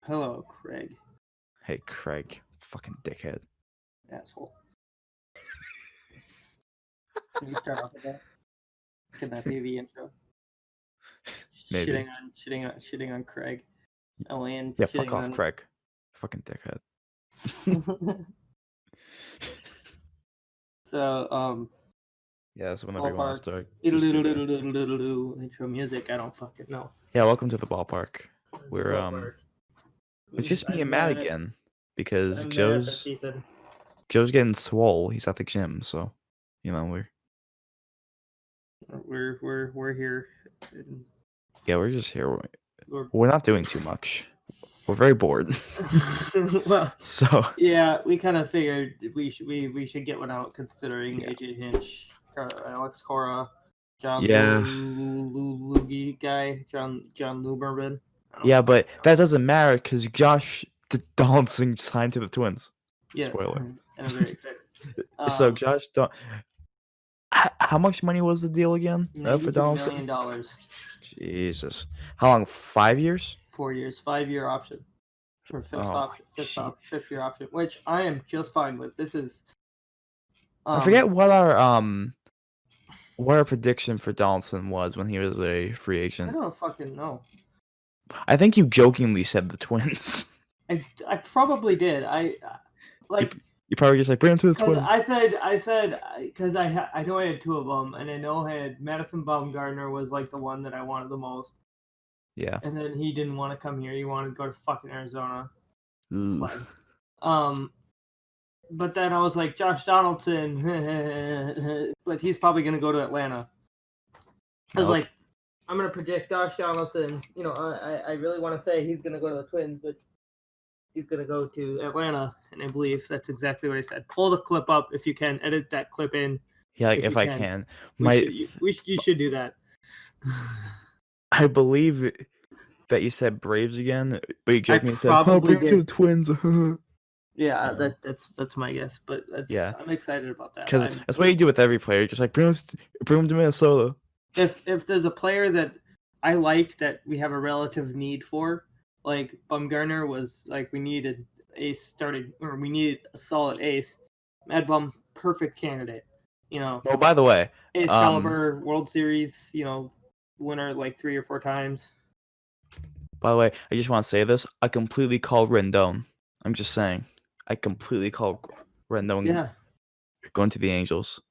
Hello, Craig. Hey, Craig. Fucking dickhead. Asshole. Can we start off with that? Can that be the intro? Maybe. Shitting on Craig. Elaine. Yeah, fuck off, Craig. Fucking dickhead. So, Yeah, so whenever you want to start. Intro music, I don't fucking know. Yeah, welcome to the ballpark. It's just me and Matt again. Because Joe's getting swole. He's at the gym, so we're here. Yeah, we're just here. We're not doing too much. We're very bored. Well, so yeah, we kind of figured we should get one out considering AJ Hinch, Alex Cora, John Lugie guy, John Luberman. Yeah, but that doesn't matter because Josh Donaldson signed to the Twins. Yeah, spoiler. And I'm very excited. So Josh, how much money was the deal again for Donaldson? $92 million. Jesus, how long? 5 years? 4 years, 5-year option. For fifth year option, which I am just fine with. This is. I forget what our prediction for Donaldson was when he was a free agent. I don't fucking know. I think you jokingly said the Twins. I probably did. You probably just bring him to the Twins. I said because I know I had two of them, and I know I had Madison Bumgarner was the one that I wanted the most. Yeah. And then he didn't want to come here. He wanted to go to fucking Arizona. Ooh. But then I was like, Josh Donaldson, but he's probably going to go to Atlanta. I was like, I'm going to predict Josh Donaldson. I really want to say he's going to go to the Twins, but he's going to go to Atlanta. And I believe that's exactly what I said. Pull the clip up if you can. Edit that clip in. Yeah, if I can. You should do that. I believe that you said Braves again, but you jokingly said, bring him to the Twins. Yeah, that's my guess, but I'm excited about that. Because that's what you do with every player. Just bring him to Minnesota. If there's a player that I like that we have a relative need for, like Bumgarner was we needed we needed a solid ace. Mad Bum, perfect candidate. Oh, by the way, ace caliber, World Series, winner 3 or 4 times. By the way, I just want to say this. I completely called Rendon. I'm just saying. I completely called Rendon going to the Angels.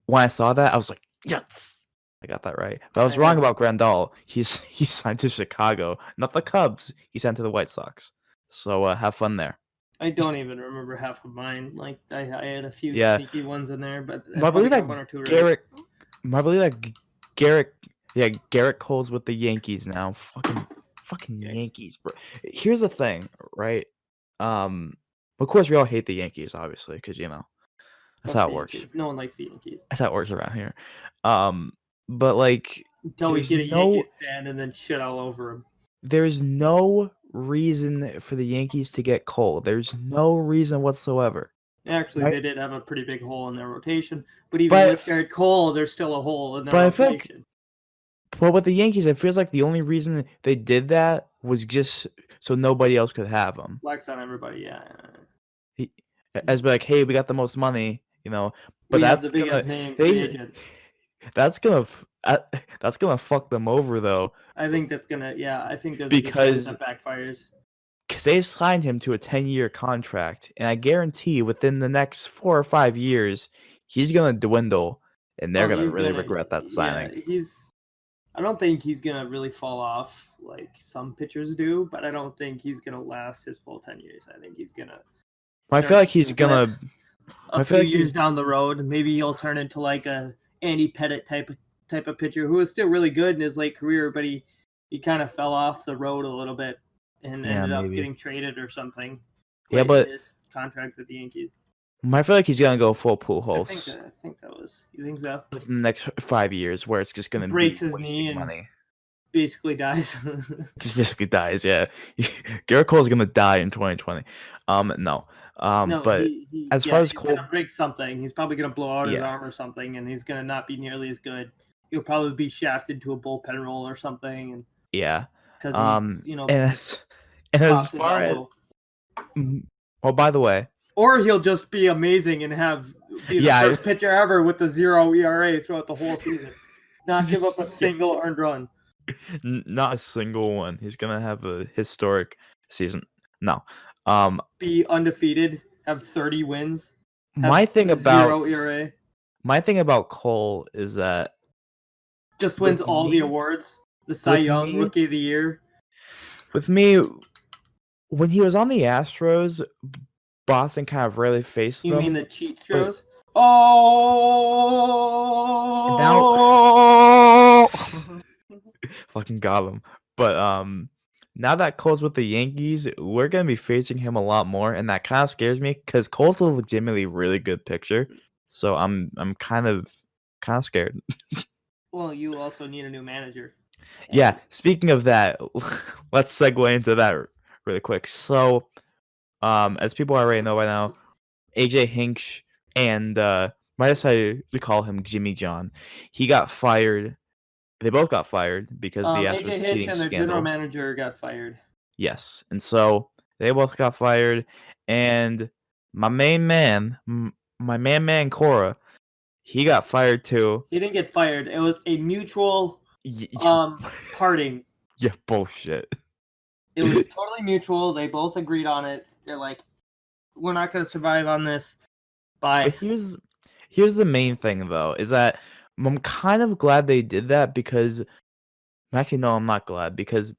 When I saw that, I was like, yes! I got that right. But I was wrong about Grandal. He signed to Chicago, not the Cubs. He signed to the White Sox. So have fun there. I don't even remember half of mine. I had a few sneaky ones in there, but I believe that one or two Garrett. I believe that Garrett. Yeah, Garrett Cole's with the Yankees now. Fucking Yankees, bro. Here's the thing, right? Of course, we all hate the Yankees, obviously, because that's how it works. Yankees. No one likes the Yankees. That's how it works around here. But until we get a Yankees fan and then shit all over him. There's no reason for the Yankees to get Cole. There's no reason whatsoever. Actually, They did have a pretty big hole in their rotation, but even with Garrett Cole, there's still a hole in their rotation. But with the Yankees, it feels like the only reason they did that was just so nobody else could have him. Flex on everybody, yeah. As hey, we got the most money, but that's the biggest name. That's gonna fuck them over, though. I think that's gonna, I think there's a good chance that backfires. Because they signed him to a 10-year contract, and I guarantee within the next 4 or 5 years, he's gonna dwindle, and they're gonna really regret that signing. I don't think he's going to really fall off like some pitchers do, but I don't think he's going to last his full 10 years. I think he's going to... I feel like he's going to... A few years down the road, maybe he'll turn into a Andy Pettitte type of pitcher who is still really good in his late career, but he kind of fell off the road a little bit and ended up getting traded or something. Yeah, but... his contract with the Yankees. I feel like he's gonna go full Pujols. I think that was. You think so? Within the next 5 years, where it's just gonna breaks his knee and basically dies. Just basically dies. Yeah, Garrett Cole's gonna die in 2020. No. But as far as Cole, gonna break something. He's probably gonna blow out his arm or something, and he's gonna not be nearly as good. He'll probably be shafted to a bullpen role or something. And because And as pops his far as, elbow. oh, by the way, or he'll just be amazing and be the first pitcher ever with a 0 ERA throughout the whole season, not give up a single earned run. Not a single one. He's gonna have a historic season. No, be undefeated, have 30 wins. My thing about 0 ERA. My thing about Cole is that just wins all the awards. The Cy Young Rookie of the Year. With me, when he was on the Astros, Boston kind of rarely faced them. You mean the cheat throws? Oh! Now, fucking got him. But now that Cole's with the Yankees, we're gonna be facing him a lot more, and that kind of scares me because Cole's a legitimately really good pitcher. So I'm kind of scared. Well, you also need a new manager. Yeah. Speaking of that, let's segue into that really quick. So, as people already know by now, AJ Hinch and I decided to call him Jimmy John. He got fired. They both got fired because the Astros AJ Hinch and their general manager got fired. Yes, and so they both got fired, and my main man Cora, he got fired too. He didn't get fired. It was a mutual parting. Yeah, bullshit. It was totally mutual. They both agreed on it. They're like, we're not going to survive on this. Bye. But here's the main thing, though, is that I'm kind of glad they did that because... Actually, no, I'm not glad because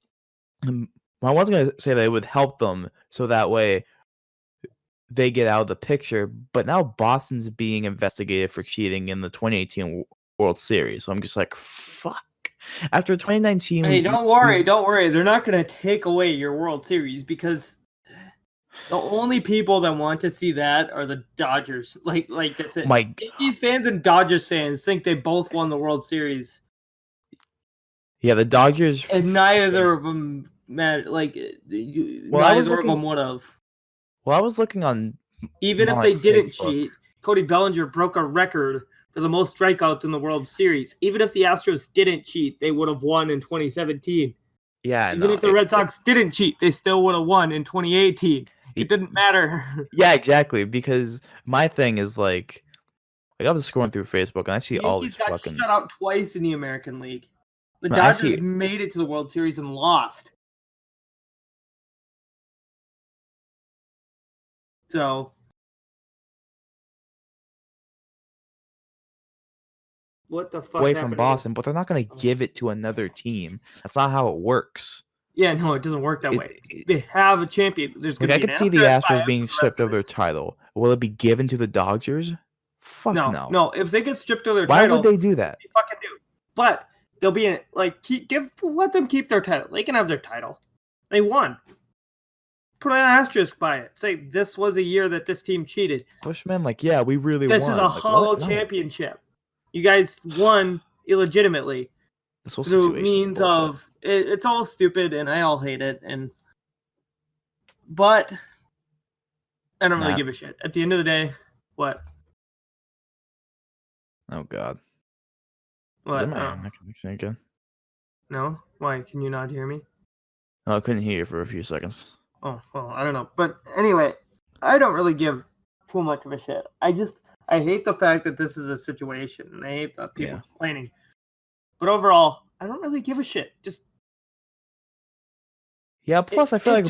I was going to say that it would help them so that way they get out of the picture. But now Boston's being investigated for cheating in the 2018 World Series. So I'm just like, fuck. After 2019... Hey, don't worry. They're not going to take away your World Series because... the only people that want to see that are the Dodgers. Like that's it. Yankees fans and Dodgers fans think they both won the World Series. Yeah, the Dodgers, and neither of them matter. Like, neither of them would have. Well, I was looking on. Even if they didn't cheat, Cody Bellinger broke a record for the most strikeouts in the World Series. Even if the Astros didn't cheat, they would have won in 2017. Yeah, even if the Red Sox didn't cheat, they still would have won in 2018. It didn't matter. Yeah, exactly. Because my thing is like I was scrolling through Facebook and I see all these got fucking shut out twice in the American League. The Dodgers made it to the World Series and lost. So what the fuck? Away from Boston, but they're not going to give it to another team. That's not how it works. Yeah, no, it doesn't work that way. They have a champion. There's going to be I could see the Astros being stripped of their title. Will it be given to the Dodgers? Fuck no. No, if they get stripped of their title, why would they do that? They fucking do. But they'll be in, like let them keep their title. They can have their title. They won. Put an asterisk by it. Say this was a year that this team cheated. Bushman, yeah, we really won. This is a hollow championship. You guys won illegitimately. Through means of it's all stupid and I all hate it but I don't really give a shit. At the end of the day, what? Oh God. What? Again? No? Why? Can you not hear me? No, I couldn't hear you for a few seconds. Oh, well, I don't know. But anyway, I don't really give too much of a shit. I hate the fact that this is a situation and I hate that people complaining. But overall, I don't really give a shit. Just plus I feel like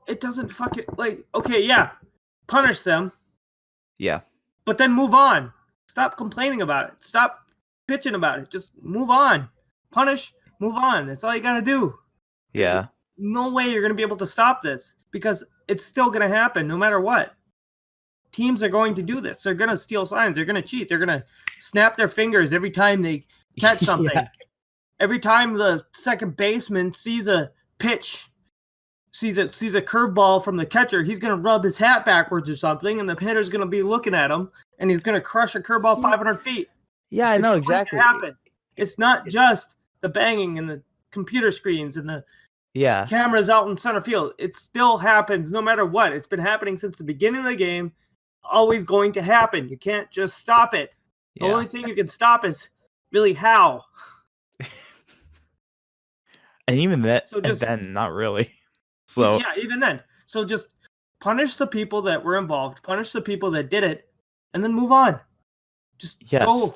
it doesn't fucking okay, yeah. Punish them. Yeah. But then move on. Stop complaining about it. Stop bitching about it. Just move on. Punish, move on. That's all you got to do. Yeah. There's no way you're going to be able to stop this because it's still going to happen no matter what. Teams are going to do this. They're going to steal signs. They're going to cheat. They're going to snap their fingers every time they catch something. Yeah. Every time the second baseman sees a pitch, sees a curveball from the catcher, he's going to rub his hat backwards or something, and the hitter's going to be looking at him, and he's going to crush a curveball 500 feet. Yeah, I know exactly. Happen. It's not just the banging and the computer screens and the cameras out in center field. It still happens no matter what. It's been happening since the beginning of the game. Always going to happen. You can't just stop it. The only thing you can stop is really how. And even that, so then not really. So yeah, even then. So just punish the people that were involved, punish the people that did it, and then move on. Just go.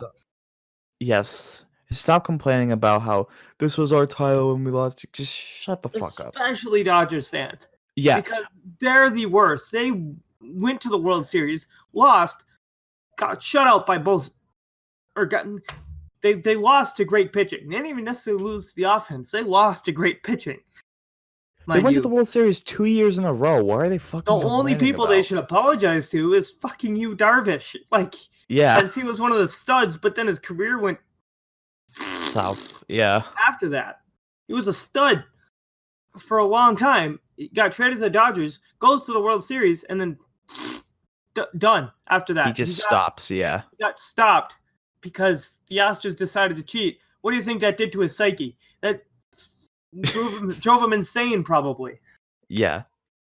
Yes. Stop complaining about how this was our title and we lost. Just shut the fuck up. Especially Dodgers fans. Yeah. Because they're the worst. They went to the World Series, lost, got shut out by both, or they lost to great pitching. They didn't even necessarily lose to the offense. They lost to great pitching. They went to the World Series 2 years in a row. Why are they fucking The only people they should apologize to is fucking Yu Darvish. Like, yeah, as he was one of the studs, but then his career went south. Yeah. After that, he was a stud for a long time. He got traded to the Dodgers, goes to the World Series, and then done after that. He just stops, yeah. He got stopped because the Astros decided to cheat. What do you think that did to his psyche? That drove him insane, probably. Yeah.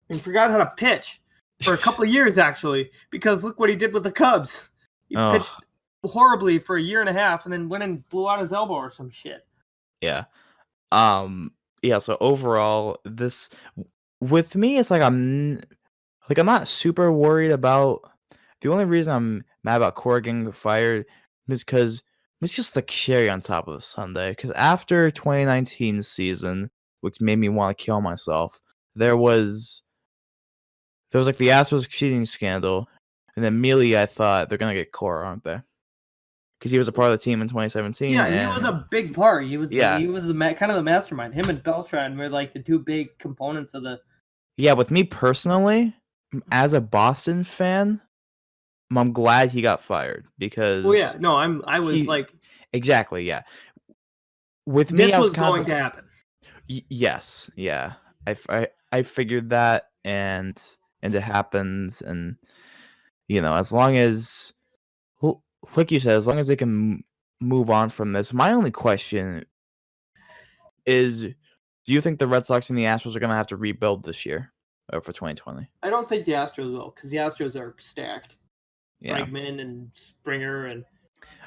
And forgot how to pitch for a couple of years, actually, because look what he did with the Cubs. He pitched horribly for a year and a half and then went and blew out his elbow or some shit. Yeah. Yeah, so overall, this with me, it's like I'm not super worried about. The only reason I'm mad about Cora getting fired is because it's just the cherry on top of the sundae. Because after 2019 season, which made me want to kill myself, there was like the Astros cheating scandal, and then immediately I thought they're gonna get Cora, aren't they? Because he was a part of the team in 2017. Yeah, he was a big part. He was kind of the mastermind. Him and Beltran were like the two big components of the. Yeah, with me personally, as a Boston fan, I'm glad he got fired because. Well, yeah, no, I was like. Exactly, yeah. With me, this was going to happen. Yes, yeah. I figured that, and it happens, and as long as. Like you said, as long as they can move on from this. My only question is, do you think the Red Sox and the Astros are going to have to rebuild this year for 2020? I don't think the Astros will, because the Astros are stacked. Yeah. Bregman and Springer and.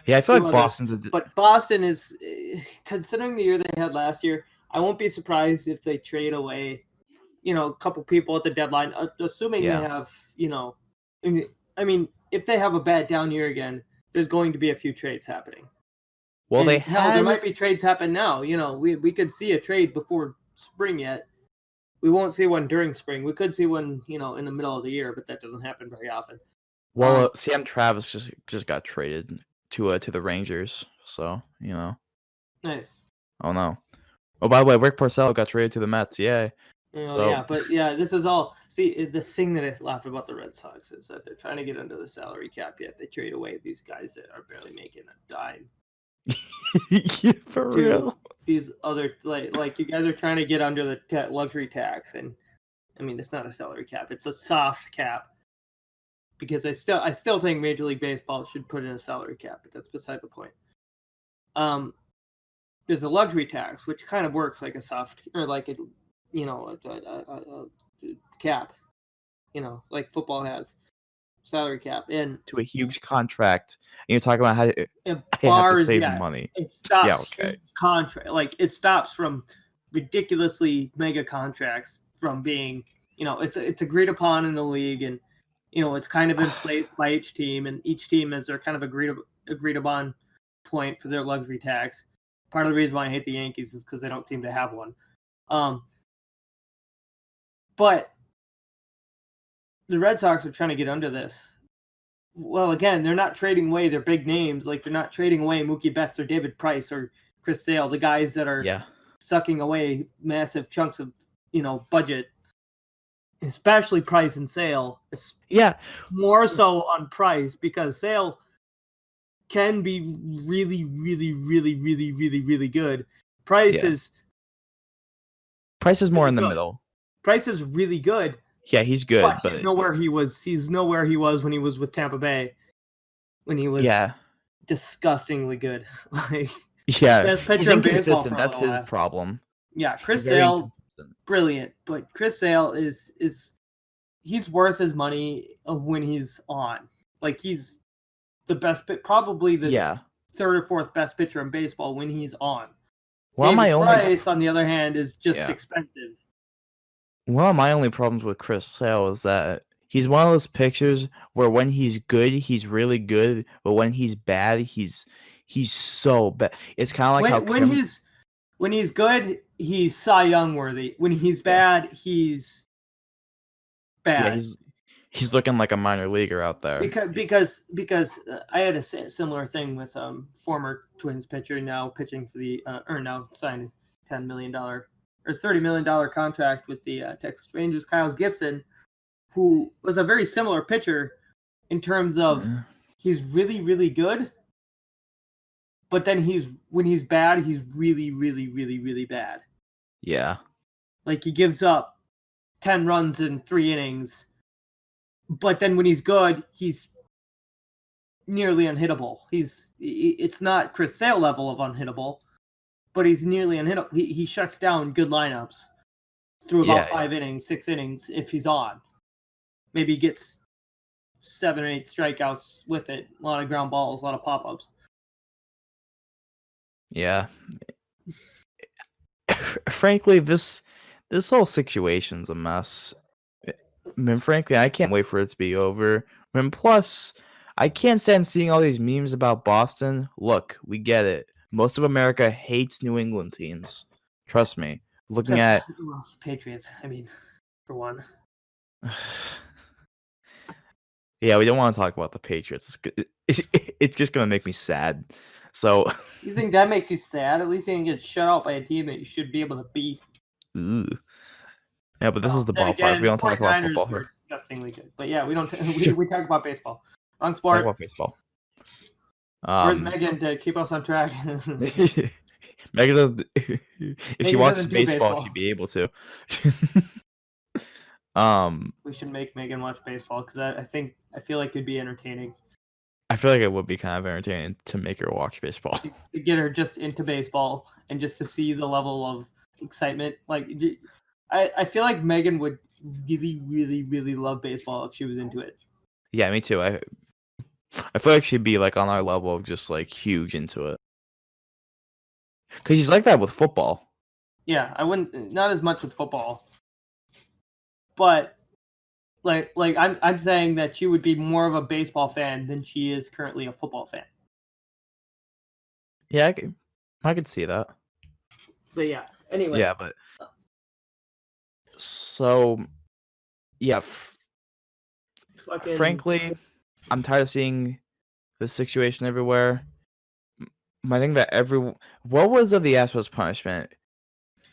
Yeah, I feel like Boston's. But Boston is, considering the year they had last year, I won't be surprised if they trade away, a couple people at the deadline, assuming they have, I mean, if they have a bad down year again, there's going to be a few trades happening. Well, there might be trades happen now. We could see a trade before spring yet. We won't see one during spring. We could see one, in the middle of the year, but that doesn't happen very often. Well, Sam Travis just got traded to the Rangers, so Nice. Oh no. Oh, by the way, Rick Porcello got traded to the Mets. Yay. This is all. See, the thing that I laugh about the Red Sox is that they're trying to get under the salary cap, yet they trade away these guys that are barely making a dime. Yeah, for real. These other like you guys are trying to get under the luxury tax, and I mean it's not a salary cap; it's a soft cap. Because I still think Major League Baseball should put in a salary cap, but that's beside the point. There's a luxury tax, which kind of works like a soft or like a cap, like football has salary cap, and to a huge contract. And you're talking about how it have to save money. It stops contract, like it stops from ridiculously mega contracts from being, it's agreed upon in the league, and it's kind of in place by each team, and each team has their kind of agreed upon point for their luxury tax. Part of the reason why I hate the Yankees is because they don't seem to have one. But the Red Sox are trying to get under this. Well, again, they're not trading away their big names. Like, they're not trading away Mookie Betts or David Price or Chris Sale, the guys that are sucking away massive chunks of, budget, especially Price and Sale. Yeah. More so on Price, because Sale can be really, really, really, really, really, really good. Price is more in the middle. Price is really good. Yeah, he's good, but he's nowhere he was. He's nowhere he was when he was with Tampa Bay. When he was disgustingly good. He's inconsistent. That's his problem. Yeah, Chris Sale, brilliant, but Chris Sale is he's worth his money when he's on. Like, he's the best, probably the third or fourth best pitcher in baseball when he's on. Well, David Price, on the other hand, is just expensive. One of my only problems with Chris Sale is that he's one of those pitchers where when he's good, he's really good, but when he's bad, he's so bad. It's kind of like how when he's good, he's Cy Young worthy. When he's bad, he's bad. Yeah, he's looking like a minor leaguer out there. Because I had a similar thing with former Twins pitcher now pitching for the now signed $10 million or $30 million contract with the Texas Rangers, Kyle Gibson, who was a very similar pitcher in terms of he's really, really good, but then when he's bad, he's really, really, really, really bad. Yeah. Like he gives up 10 runs in 3 innings, but then when he's good, he's nearly unhittable. It's not Chris Sale level of unhittable, but he's nearly unhittable. He shuts down good lineups through about 5 innings, 6 innings if he's on. Maybe he gets 7 or 8 strikeouts with it. A lot of ground balls, a lot of pop-ups. Yeah. Frankly, this whole situation's a mess. I mean, frankly, I can't wait for it to be over. I mean, plus, I can't stand seeing all these memes about Boston. Look, we get it. Most of America hates New England teams. Trust me. Patriots, I mean, for one. Yeah, we don't want to talk about the Patriots. It's just going to make me sad. So you think that makes you sad? At least you didn't get shut out by a team that you should be able to beat. Ugh. Yeah, but this is the ballpark. Again, we don't talk about football here. Disgustingly good. But yeah, we don't. We talk about baseball. Wrong sport. Talk about baseball. Where's Megan to keep us on track? Megan, if she watches baseball, she'd be able to. We should make Megan watch baseball because I feel like it'd be entertaining. I feel like it would be kind of entertaining to make her watch baseball. To get her just into baseball and just to see the level of excitement. Like, I feel like Megan would really, really, really love baseball if she was into it. Yeah, me too. I feel like she'd be like on our level of just like huge into it. Because she's like that with football. Yeah, I wouldn't, not as much with football. But like I'm saying that she would be more of a baseball fan than she is currently a football fan. Yeah, I could see that. But yeah, anyway. Yeah, but so yeah, frankly, I'm tired of seeing this situation everywhere. I think that what was of the Astros punishment?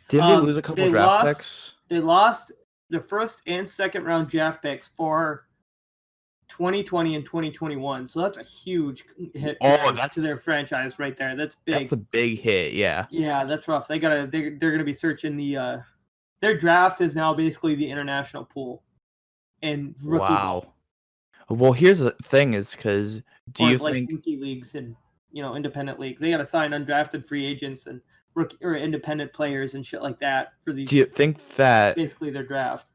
Did they lose a couple draft picks? They lost the first and second round draft picks for 2020 and 2021. So that's a huge hit to their franchise right there. That's big. That's a big hit, yeah. Yeah, that's rough. They're gonna be searching their draft is now basically the international pool and rookie ball. Well, here's the thing is because do you think rookie leagues and independent leagues, they gotta sign undrafted free agents and rookie or independent players and shit like that for these. Do you think that basically their draft?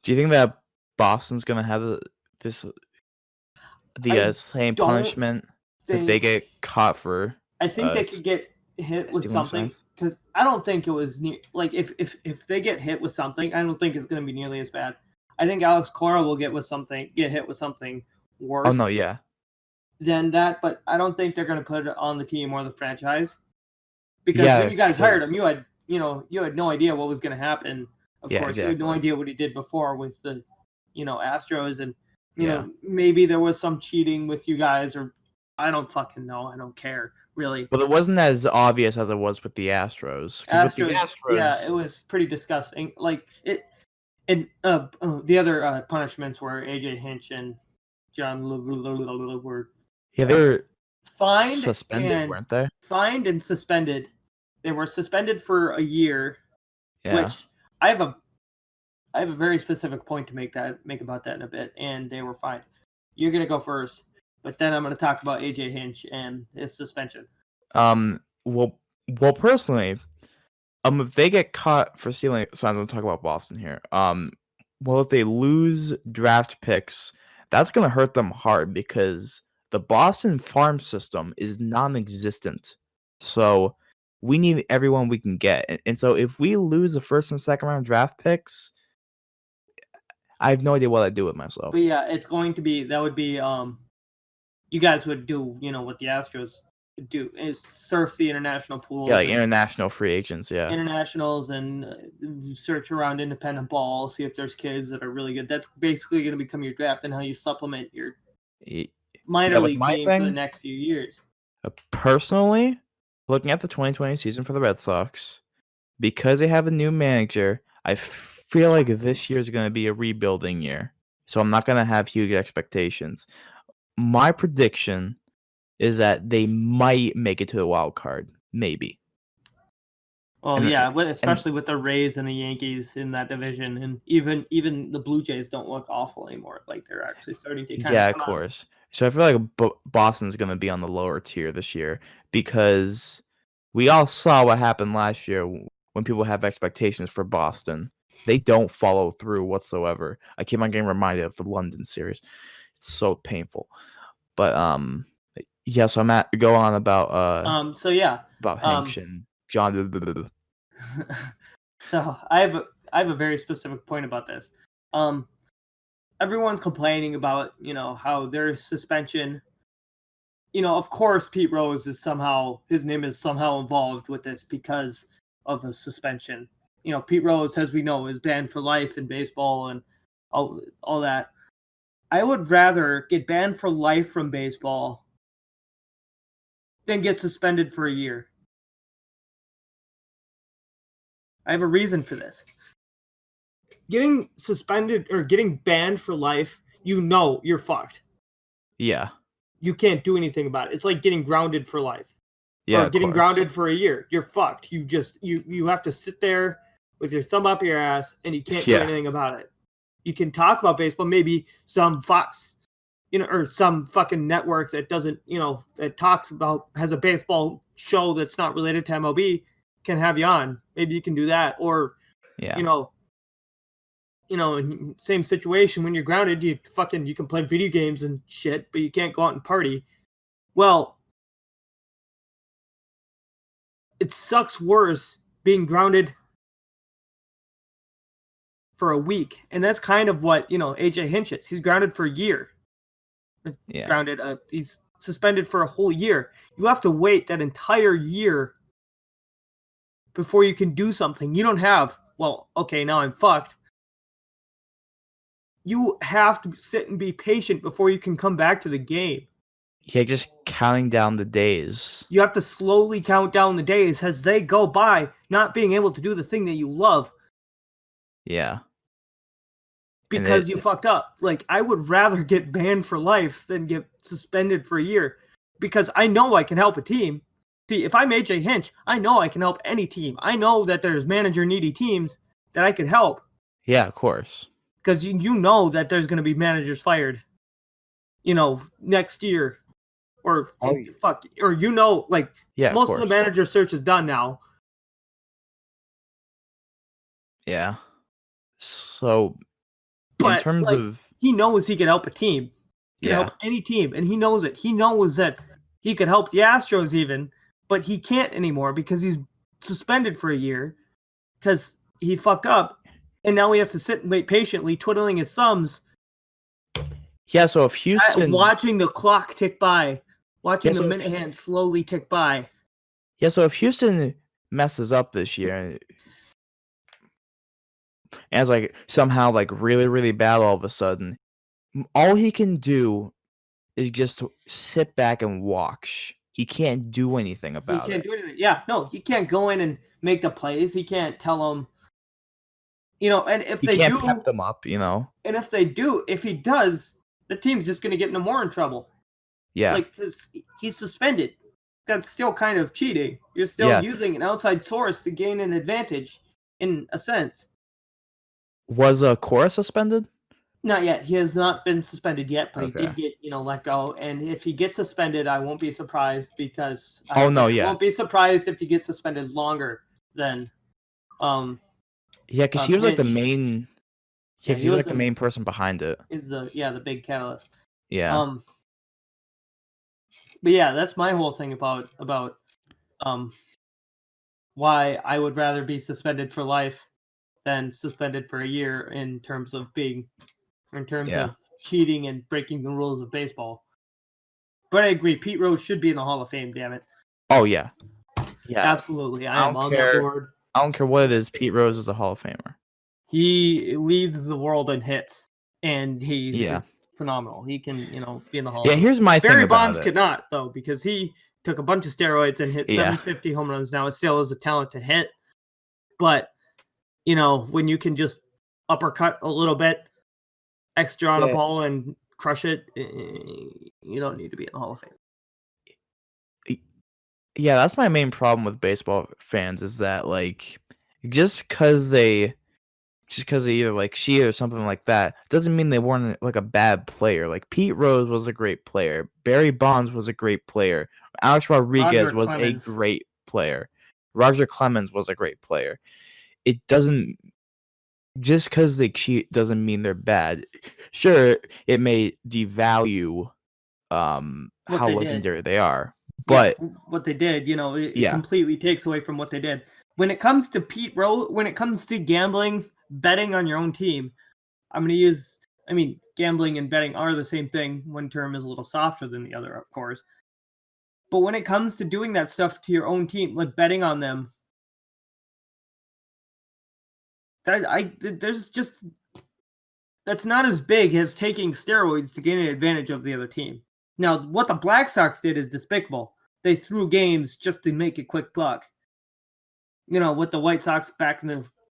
Do you think that Boston's gonna have the same punishment if they get caught for? I think they could get hit with something because I don't think it was if they get hit with something, I don't think it's gonna be nearly as bad. I think Alex Cora will get hit with something worse. Oh no, yeah. Than that, but I don't think they're gonna put it on the team or the franchise. Because when you guys hired him, you had no idea what was going to happen. Of course, exactly. You had no idea what he did before with the, Astros, and maybe there was some cheating with you guys, or I don't fucking know. I don't care really. But it wasn't as obvious as it was with the Astros. Yeah, it was pretty disgusting. Like it, and the other punishments were AJ Hinch and John were they were fined, suspended, weren't they? Fined and suspended. They were suspended for a year, which I have a very specific point to make about that in a bit, and they were fined. You're gonna go first, but then I'm gonna talk about AJ Hinch and his suspension. Well, personally, if they get caught for stealing, so I'm gonna talk about Boston here. Well, if they lose draft picks, that's gonna hurt them hard because the Boston farm system is non-existent. So we need everyone we can get. And so if we lose the first and second round draft picks, I have no idea what I'd do with myself. But yeah, it's going to be that would be you guys would do what the Astros do is surf the international pools. Yeah, like international free agents. Yeah, internationals and search around independent ball, see if there's kids that are really good. That's basically going to become your draft and how you supplement your minor league team for the next few years. Personally, looking at the 2020 season for the Red Sox, because they have a new manager, I feel like this year is going to be a rebuilding year. So I'm not going to have huge expectations. My prediction is that they might make it to the wild card, maybe. Well, yeah, especially with the Rays and the Yankees in that division, and even the Blue Jays don't look awful anymore. Like they're actually starting to kind of course. So I feel like Boston's going to be on the lower tier this year because we all saw what happened last year when people have expectations for Boston. They don't follow through whatsoever. I keep on getting reminded of the London series. It's so painful. But yeah, so go on about about Hank and John. So I have a very specific point about this. Everyone's complaining about how their suspension. Of course, Pete Rose is his name is somehow involved with this because of a suspension. Pete Rose, as we know, is banned for life in baseball and all that. I would rather get banned for life from baseball than get suspended for a year. I have a reason for this. Getting suspended or getting banned for life, you're fucked. Yeah. You can't do anything about it. It's like getting grounded for life. Yeah. Or getting grounded for a year. You're fucked. You have to sit there with your thumb up your ass and you can't do anything about it. You can talk about baseball, maybe some Fox, or some fucking network that doesn't, that talks about, has a baseball show that's not related to MLB can have you on. Maybe you can do that. Or, same situation when you're grounded, you can play video games and shit, but you can't go out and party. Well, it sucks worse being grounded for a week. And that's kind of what, AJ Hinch is. He's grounded for a year. Yeah. He's suspended for a whole year. You have to wait that entire year before you can do something. You don't have, well, okay, now I'm fucked. You have to sit and be patient before you can come back to the game. Yeah, just counting down the days. You have to slowly count down the days as they go by, not being able to do the thing that you love. Yeah. Because you fucked up. Like, I would rather get banned for life than get suspended for a year. Because I know I can help a team. See, if I'm AJ Hinch, I know I can help any team. I know that there's manager-needy teams that I could help. Yeah, of course. Because you know that there's going to be managers fired, next year. Or, most of the manager search is done now. Yeah. So, but in terms of... He knows he can help a team. He can help any team, and he knows it. He knows that he could help the Astros even, but he can't anymore because he's suspended for a year because he fucked up, and now he has to sit and wait patiently, twiddling his thumbs. Yeah, so if Houston... Watching the clock tick by, watching the minute hand slowly tick by. Yeah, so if Houston messes up this year and it's somehow really, really bad all of a sudden, all he can do is just sit back and watch. He can't do anything about it. He can't do anything. Yeah, no, he can't go in and make the plays. He can't tell them, and if they do... He can't pep them up, And if he does, the team's just going to get more in trouble. Yeah. Because he's suspended. That's still kind of cheating. You're still using an outside source to gain an advantage, in a sense. Was Cora suspended? Not yet. He has not been suspended yet, but he did get, let go. And if he gets suspended, I won't be surprised because I won't be surprised if he gets suspended longer than because he was the main he was the main person behind it. Is the big catalyst. Yeah. But yeah, that's my whole thing about why I would rather be suspended for life then suspended for a year in terms of Yeah. of cheating and breaking the rules of baseball. But I agree, Pete Rose should be in the Hall of Fame, damn it. Oh yeah. Yeah. Absolutely. I am on that board. I don't care what it is, Pete Rose is a Hall of Famer. He leads the world in hits, and he's Yeah. is phenomenal. He can, be in the Hall Yeah, of Fame. here's my thing Barry about Bonds it. could not, though, because he took a bunch of steroids and hit 750 home runs. Now, it still is a talent to hit, but, when you can just uppercut a little bit extra on a ball and crush it, you don't need to be in the Hall of Fame. Yeah, that's my main problem with baseball fans is that, like, just because they either like cheat or something like that doesn't mean they weren't like a bad player. Like Pete Rose was a great player. Barry Bonds was a great player. Alex Rodriguez was a great player. Roger Clemens was a great player. It doesn't just because they cheat doesn't mean they're bad. Sure, it may devalue how legendary they are. But what they did, it completely takes away from what they did. When it comes to Pete Rose, when it comes to gambling, betting on your own team, gambling and betting are the same thing. One term is a little softer than the other, of course. But when it comes to doing that stuff to your own team, like betting on them, that's not as big as taking steroids to gain an advantage of the other team. Now, what the Black Sox did is despicable. They threw games just to make a quick buck. What the White Sox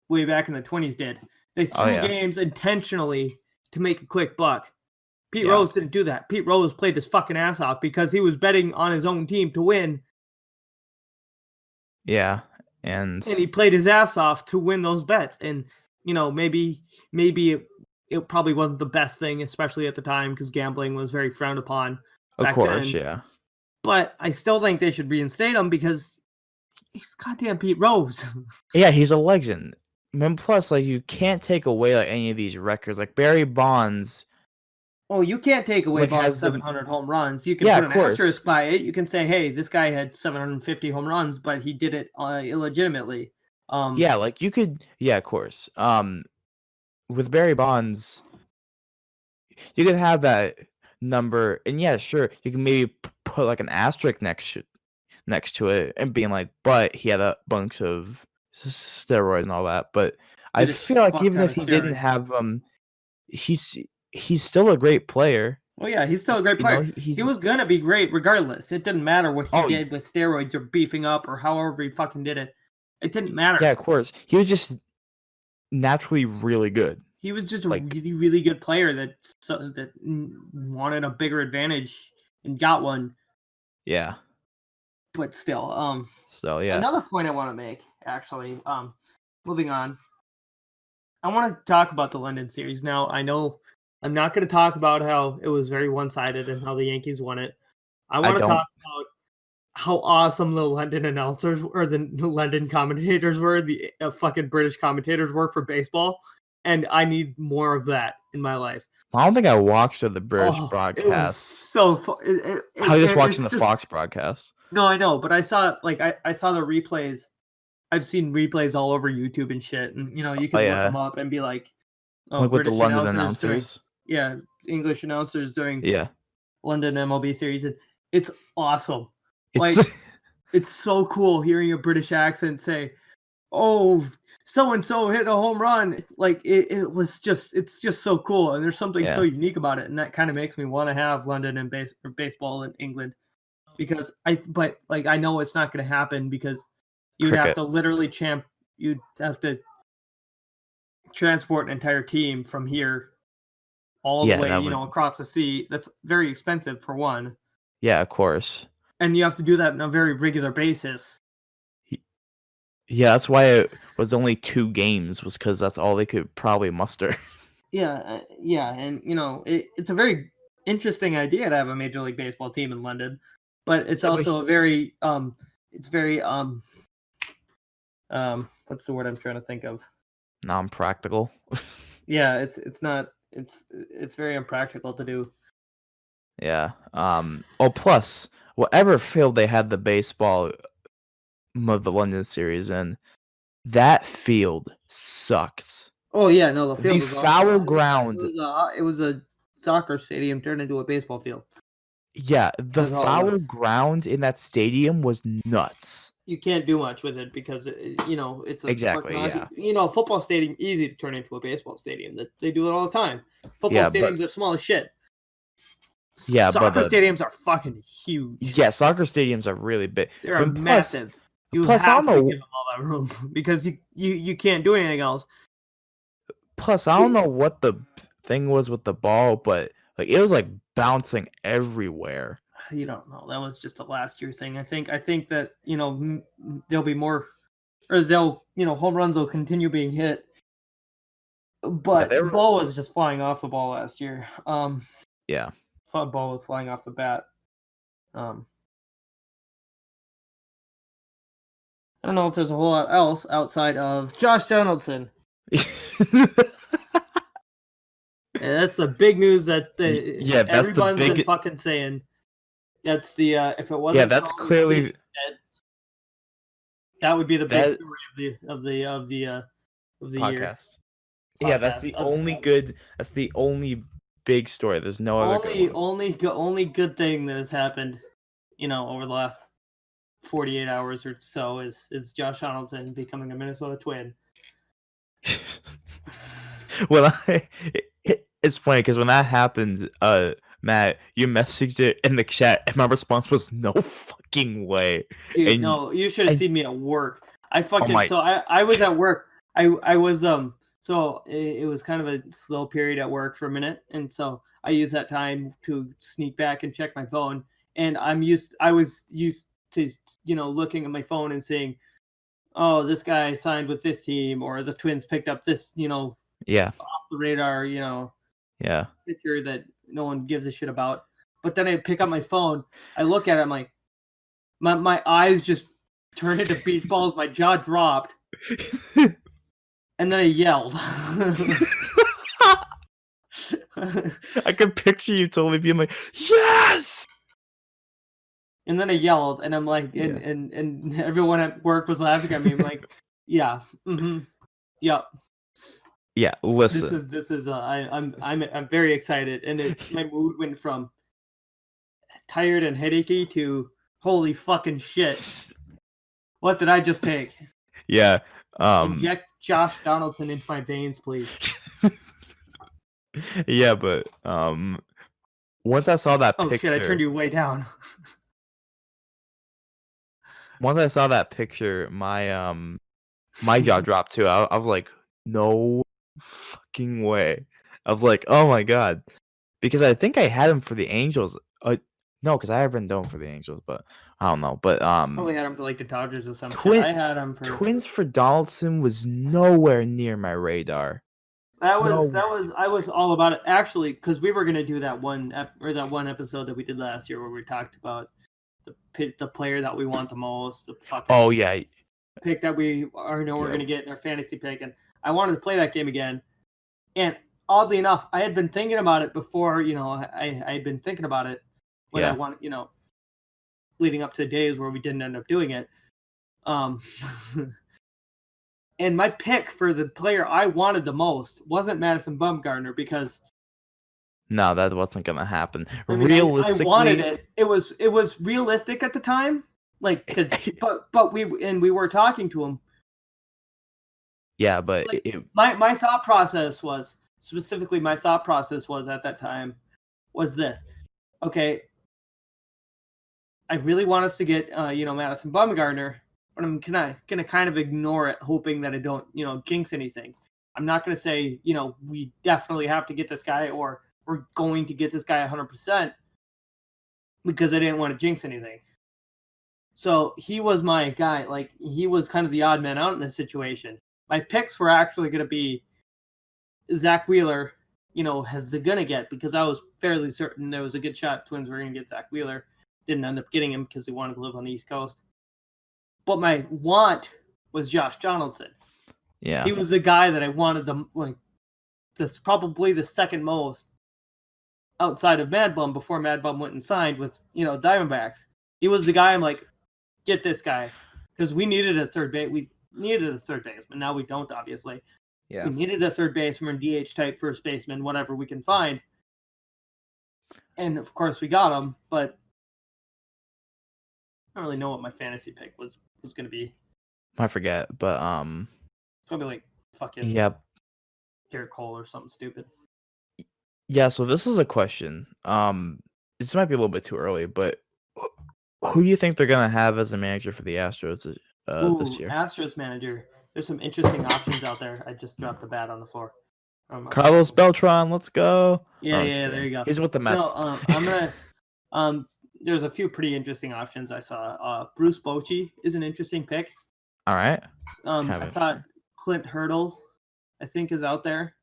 way back in the 20s did. They threw games intentionally to make a quick buck. Pete Rose didn't do that. Pete Rose played his fucking ass off because he was betting on his own team to win. Yeah, and he played his ass off to win those bets. And, maybe it probably wasn't the best thing, especially at the time, because gambling was very frowned upon. Of course, yeah. But I still think they should reinstate him because he's goddamn Pete Rose. Yeah, he's a legend. And plus, like, you can't take away like any of these records. Like Barry Bonds. Oh, you can't take away Bonds' 700 home runs. You can put an asterisk by it. You can say, hey, this guy had 750 home runs, but he did it illegitimately. Yeah, like you could. Yeah, of course. With Barry Bonds, you could have that number, and yeah, sure, you can maybe put like an asterisk next to it, and being like, but he had a bunch of steroids and all that. But I feel like even if he didn't have he's still a great player. Oh yeah, he's still a great player. He was gonna be great regardless. It didn't matter what he did with steroids or beefing up or however he fucking did it. It didn't matter. Yeah, of course. He was just naturally really good. He was just a really, really good player that wanted a bigger advantage and got one. Yeah. But still, yeah. Another point I want to make, actually, moving on. I want to talk about the London series. Now, I know I'm not going to talk about how it was very one-sided and how the Yankees won it. I want to talk about how awesome the London announcers or the London commentators were, the fucking British commentators were for baseball. And I need more of that in my life. I don't think I watched the British broadcast. It was so fun. I was just watching the Fox broadcast. No, I know, but I saw I saw the replays. I've seen replays all over YouTube and shit, and you can look them up and be like, like with the London announcers. English announcers during London MLB series, and it's awesome. It's so cool hearing a British accent say, "Oh, so and so hit a home run." Like it's just so cool, and there's something so unique about it, and that kind of makes me want to have London and baseball in England, because I know it's not going to happen because you'd have to literally you'd have to transport an entire team from here all the way, across the sea. That's very expensive for one. Yeah, of course. And you have to do that on a very regular basis. Yeah, that's why it was only 2 games, was because that's all they could probably muster. Yeah, and it's a very interesting idea to have a Major League Baseball team in London, but it's also a very what's the word I'm trying to think of? Non-practical. Yeah, it's not. It's very impractical to do. Yeah. Plus, whatever field they had the baseball of the London series in, that field sucked. Oh yeah, no, the field The was foul awful. ground. It was a soccer stadium turned into a baseball field. Yeah, the That's all it foul was. ground in that stadium was nuts. You can't do much with it because it's a Exactly, fucking yeah. football stadium easy to turn into a baseball stadium. That they do it all the time. Football Yeah, stadiums but are small as shit. yeah, Soccer but stadiums are fucking huge. yeah, soccer stadiums are really big. They're But massive. You plus, I don't have to know. give them all that room because you can't do anything else. Plus, I don't know what the thing was with the ball, but like it was like bouncing everywhere. You don't know. That was just a last year thing. I think that there'll be more, or home runs will continue being hit. But Yeah, ball was just flying off the ball last year. Yeah. Ball was flying off the bat. I don't know if there's a whole lot else outside of Josh Donaldson. Yeah, that's the big news that everyone's been fucking saying. That's the if it wasn't that's clearly that would be the big story of the podcast. Year. Yeah, that's the only good. That's the only big story. There's no other good ones. only good thing that has happened, over the last 48 hours or so is Josh Donaldson becoming a Minnesota Twin. Well, it's funny because when that happens, Matt, you messaged it in the chat, and my response was no fucking way. Dude, no, you should have seen me at work. I was at work. I was so it was kind of a slow period at work for a minute, and so I used that time to sneak back and check my phone. And I was used to looking at my phone and saying, "Oh, this guy signed with this team," or the Twins picked up this off the radar pitcher that no one gives a shit about. But then I pick up my phone, I look at it, I'm like, my eyes just turned into beach balls, my jaw dropped. And then I yelled. I could picture you totally being like, yes! And then I yelled, and I'm like, and everyone at work was laughing at me. I'm like, yeah, yep. Yeah, listen. This is I'm very excited, and my mood went from tired and headachy to holy fucking shit. What did I just take? Yeah. Inject Josh Donaldson into my veins, please. Yeah, but once I saw that picture. Oh shit! I turned you way down. Once I saw that picture, my my jaw dropped too. I was like, no fucking way. I was like, oh my god, because I think I had him for the Angels. No, because I have Rendon for the Angels, but I don't know. But probably had him for like the Dodgers or something. I had him for Twins for Donaldson was nowhere near my radar. I was all about it actually, because we were gonna do that one episode that we did last year where we talked about the player that we want the most. The fucking pick that we we're gonna get in our fantasy pick, and I wanted to play that game again. And oddly enough, I had been thinking about it before. I had been thinking about it when I wanted, leading up to days where we didn't end up doing it. And my pick for the player I wanted the most wasn't Madison Bumgarner, because no, that wasn't gonna happen. Realistically, I wanted it. It was realistic at the time, like, but we were talking to him. Yeah, but like, my thought process was at that time was this. Okay, I really want us to get Madison Bumgarner, but I'm gonna kind of ignore it, hoping that I don't jinx anything. I'm not gonna say we definitely have to get this guy, or we're going to get this guy 100%, because I didn't want to jinx anything. So he was my guy. Like, he was kind of the odd man out in this situation. My picks were actually going to be Zach Wheeler, has the gonna get, because I was fairly certain there was a good shot Twins were going to get Zach Wheeler. Didn't end up getting him because they wanted to live on the East Coast. But my want was Josh Donaldson. Yeah, he was the guy that I wanted that's probably the second most outside of Mad Bum, before Mad Bum went and signed with Diamondbacks. He was the guy I'm like, get this guy, because we needed a third base. needed a third baseman. Now we don't, obviously. Yeah. We needed a third baseman, DH type first baseman, whatever we can find. And of course we got him, but I don't really know what my fantasy pick was going to be. I forget, but probably like fucking Garrett Cole or something stupid. Yeah, so this is a question. This might be a little bit too early, but who do you think they're gonna have as a manager for the Astros this year? Astros manager. There's some interesting options out there. I just dropped a bat on the floor. Carlos Beltran, let's go. Yeah, there you go. He's with the Mets. No, I'm gonna. There's a few pretty interesting options I saw. Bruce Bochy is an interesting pick. All right. I thought Clint Hurdle, I think, is out there.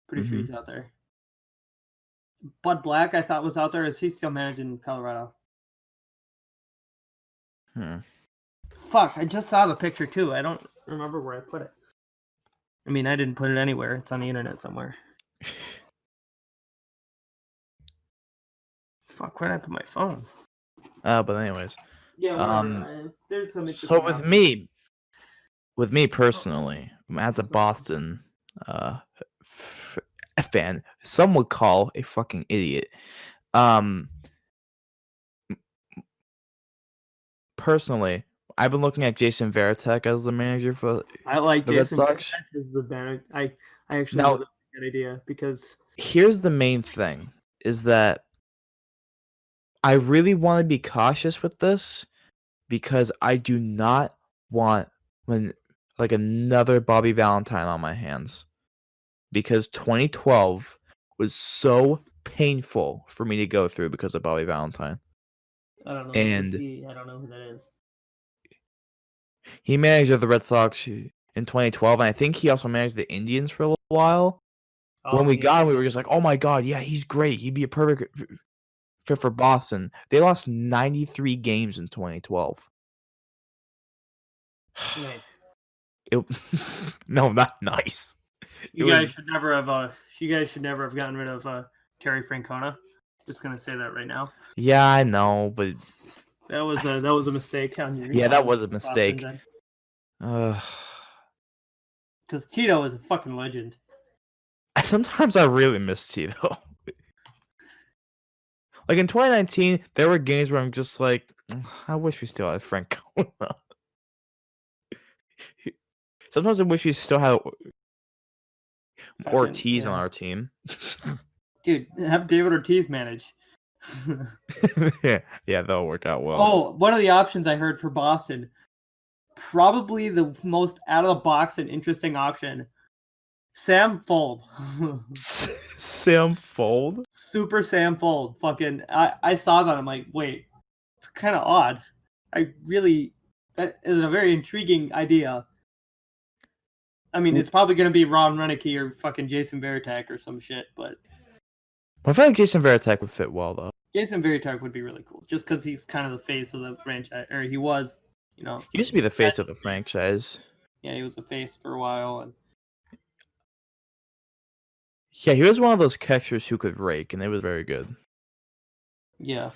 Pretty sure he's out there. Bud Black, I thought, was out there. Is he still managing Colorado? Fuck, I just saw the picture too. I don't remember where I put it. I mean, I didn't put it anywhere. It's on the internet somewhere. Fuck, where did I put my phone? But anyways. Yeah, there's some. So with me personally, as a Boston fan, some would call a fucking idiot. Personally, I've been looking at Jason Varitek as the manager for I like the Jason Red Sox. Varitek as the manager. I actually love that idea because here's the main thing is that I really want to be cautious with this because I do not want another Bobby Valentine on my hands. Because 2012 was so painful for me to go through because of Bobby Valentine. I don't know. I don't know who that is. He managed the Red Sox in 2012, and I think he also managed the Indians for a little while. When we got him, we were just like, "Oh my god, yeah, he's great. He'd be a perfect fit for Boston." They lost 93 games in 2012. Nice. No, not nice. You guys should never have gotten rid of Terry Francona. Just gonna say that right now. Yeah, I know, but that was a mistake on your. Yeah, that was a mistake. Because Tito is a fucking legend. Sometimes I really miss Tito. Like in 2019, there were games where I'm just like, I wish we still had Francona. Sometimes I wish we still had Ortiz on our team. Dude, have David Ortiz manage. Yeah, that'll work out well. Oh, one of the options I heard for Boston, probably the most out of the box and interesting option, Sam Fold. Sam Fold? Super Sam Fold. Fucking, I saw that. I'm like, wait, it's kind of odd. That is a very intriguing idea. I mean, it's probably going to be Ron Renicky or fucking Jason Varitek or some shit, but I feel like Jason Varitek would fit well, though. Jason Varitek would be really cool, just because he's kind of the face of the franchise, or he was, He used to be the face of the franchise. Yeah, he was the face for a while, and yeah, he was one of those catchers who could rake, and it was very good. Yeah.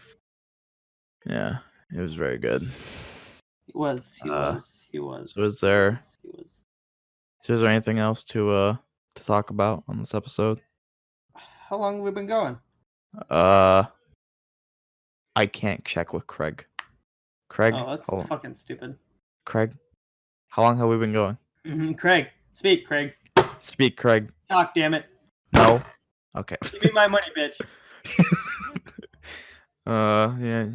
Yeah, it was very good. He was. So is there anything else to talk about on this episode? How long have we been going? I can't check with Craig. Craig? Oh, that's fucking stupid. Craig? How long have we been going? Craig. Speak, Craig. Speak, Craig. Talk, damn it. No? Okay. Give me my money, bitch. Yeah.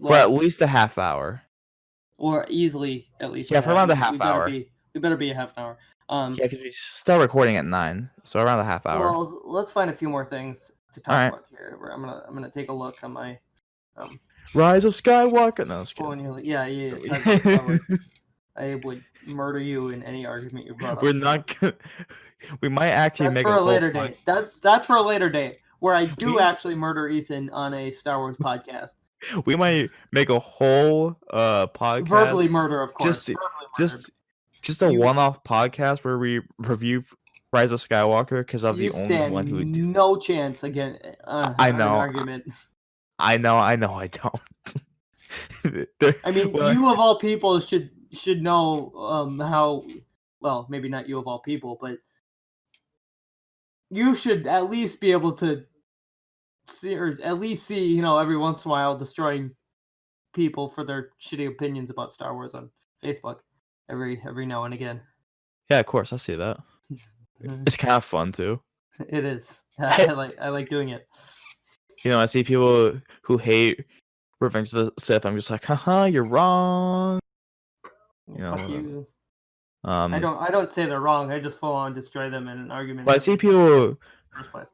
For at least a half hour. Or easily at least. Yeah, for around a half hour. We better be a half an hour. Yeah, because we start recording at 9, so around a half hour. Well, let's find a few more things to talk about here. I'm gonna take a look on my Rise of Skywalker. No, yeah. I would murder you in any argument you brought up. We're not gonna. We might actually make for a later date. That's for a later date where I do actually murder Ethan on a Star Wars podcast. We might make a whole podcast. Verbally murder, of course. Just a one-off podcast where we review Rise of Skywalker because I'm the only one who do. No chance again. I know. An argument. I know. I don't. I mean, you of all people should know how. Well, maybe not you of all people, but you should at least be able to see, or at least see, every once in a while destroying people for their shitty opinions about Star Wars on Facebook every now and again. Yeah, of course, I see that. It's kind of fun too. It is. I like doing it. I see people who hate Revenge of the Sith. I'm just like, haha, you're wrong. Fuck you. I don't say they're wrong. I just full on destroy them in an argument. Well, I see people. First place.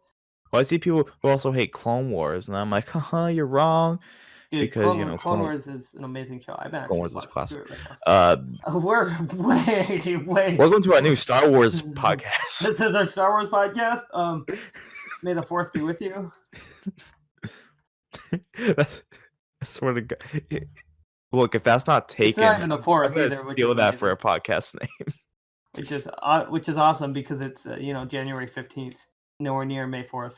Well, I see people who also hate Clone Wars, and I'm like, haha, you're wrong. Dude, because Clone Wars is an amazing show. I've been Clone Wars is classic. We're way. Welcome to our new Star Wars podcast. This is our Star Wars podcast. May the Fourth be with you. I swear to God. Look, if that's not taken, it's not even the Fourth either. Steal that for a podcast name. Which is awesome because it's January 15th, nowhere near May 4th.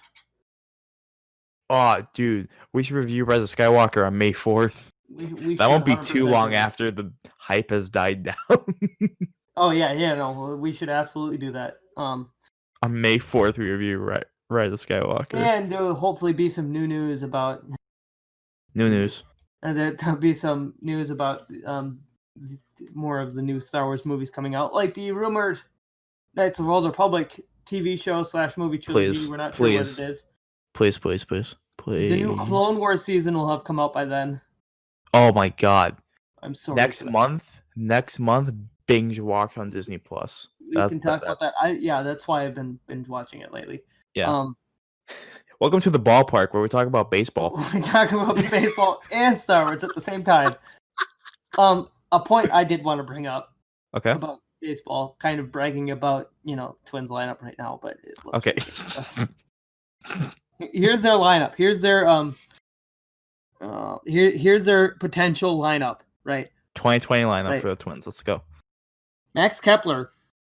Oh, dude, we should review Rise of Skywalker on May 4th. That won't be too long after the hype has died down. Oh yeah, no, we should absolutely do that. On May 4th, we review Rise of Skywalker, and there will hopefully be some new news about and there'll be some news about more of the new Star Wars movies coming out, like the rumored Knights of the Old Republic TV show / movie trilogy. We're not sure what it is. Please. The new Clone Wars season will have come out by then. Oh my God! I'm sorry. Next month, binge watch on Disney Plus. We can talk about that. That's why I've been binge watching it lately. Yeah. Welcome to the ballpark where we talk about baseball. We talk about baseball and Star Wars at the same time. A point I did want to bring up. Okay. About baseball, kind of bragging about Twins lineup right now, but it looks ridiculous. Here's their lineup. Here's their here's their potential lineup. Right. 2020 lineup for the Twins. Let's go. Max Kepler,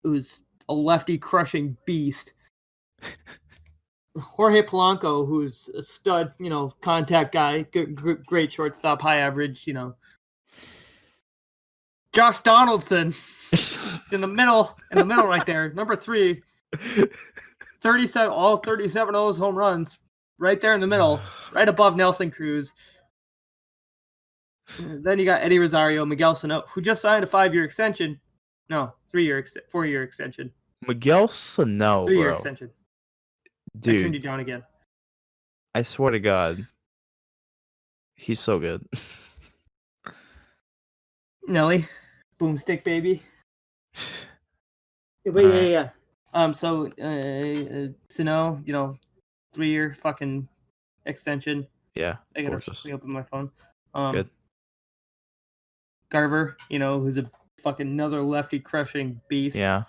who's a lefty crushing beast. Jorge Polanco, who's a stud, contact guy, great shortstop, high average, Josh Donaldson in the middle right there, number 3, 37, all 37 of those home runs, right there in the middle, right above Nelson Cruz. Then you got Eddie Rosario, Miguel Sano, who just signed a 5-year extension. No, 4-year extension. Miguel Sano, 3-year extension. Dude, I turned you down again. I swear to God, he's so good. Nelly, boomstick baby. Yeah. So, Sano, 3-year fucking extension. Yeah. I gotta open my phone. Good. Garver, who's a fucking another lefty crushing beast. Yeah.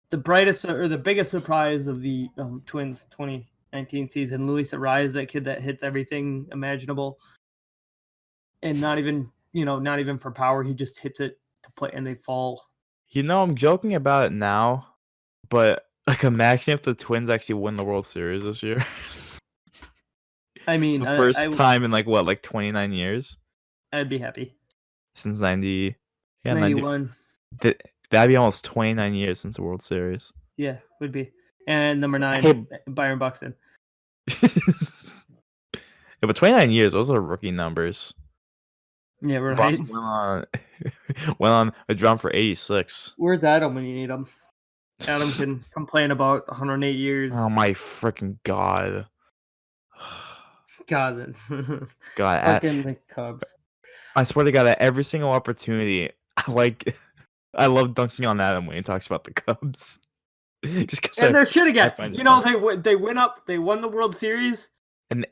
The brightest or the biggest surprise of the Twins 2019 season, Luis Arraez, that kid that hits everything imaginable, and not even for power, he just hits it to play, and they fall. I'm joking about it now, but imagine if the Twins actually win the World Series this year. I mean, the first time in 29 years. I'd be happy. Since 90, 91. That'd be almost 29 years since the World Series. Yeah, would be. And number 9, Byron Buxton. Yeah, but 29 years, those are rookie numbers. Yeah, right. Boston went on a drum for 86. Where's Adam when you need him? Adam can complain about 108 years. Oh my freaking God. God. Fucking the Cubs. I swear to God, at every single opportunity, I love dunking on Adam when he talks about the Cubs. And they're shit again. They won the World Series, and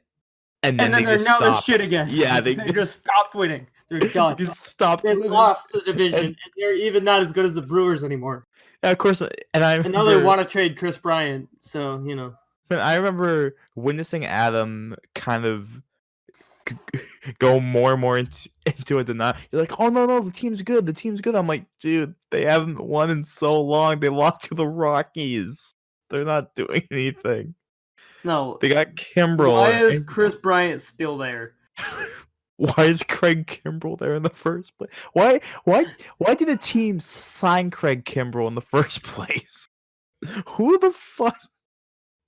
then they're shit again. Yeah, they just stopped winning. They're done. They lost the division, and they're even not as good as the Brewers anymore. Yeah, of course. And now they want to trade Chris Bryant. So But I remember witnessing Adam kind of go more and more into it than not. You're like, oh no, the team's good. I'm like, dude, they haven't won in so long. They lost to the Rockies. They're not doing anything. No, they got Kimbrel. Why is Chris Bryant still there? Why is Craig Kimbrell there in the first place? Why did the team sign Craig Kimbrell in the first place? Who the fuck?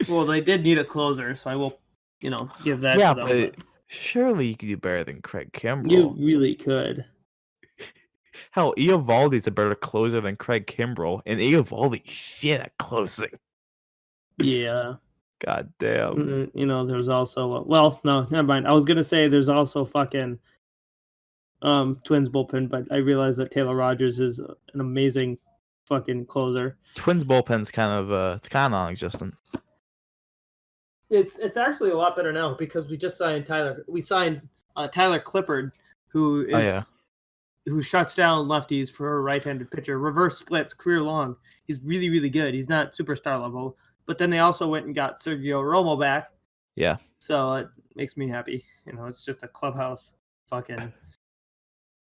Well, they did need a closer, so I will, give that Yeah, to them. but surely you could do better than Craig Kimbrell. You really could. Hell, Eovaldi's a better closer than Craig Kimbrell, and Eovaldi shit at closing. Yeah. God damn. There's also no, never mind. I was gonna say there's also fucking Twins bullpen, but I realized that Taylor Rogers is an amazing fucking closer. Twins bullpen's kind of non-existent. It's actually a lot better now because we just signed Tyler. We signed Tyler Clippard, who shuts down lefties for a right-handed pitcher. Reverse splits, career long. He's really, really good. He's not superstar level. But then they also went and got Sergio Romo back. Yeah. So it makes me happy. It's just a clubhouse fucking.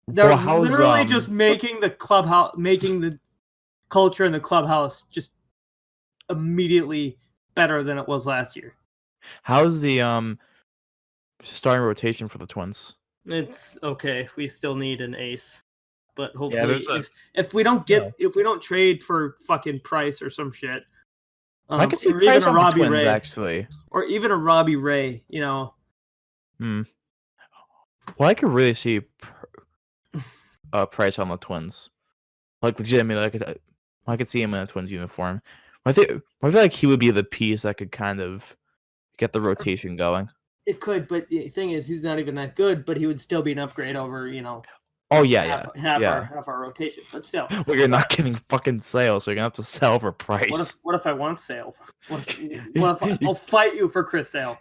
They're literally just making the clubhouse, making the culture in the clubhouse just immediately better than it was last year. How's the starting rotation for the Twins? It's okay. We still need an ace, but hopefully, if we don't trade for fucking Price or some shit, I can see Price on the Twins actually, or even a Robbie Ray. Well, I could really see Price on the Twins, like legitimately. I could see him in a Twins uniform. I feel like he would be the piece that could kind of get the rotation going. It could, but the thing is, he's not even that good. But he would still be an upgrade over, Oh half our rotation. But still, well, you're not getting fucking Sale, so you're gonna have to sell for Price. What if I want Sale? What if I'll fight you for Chris Sale?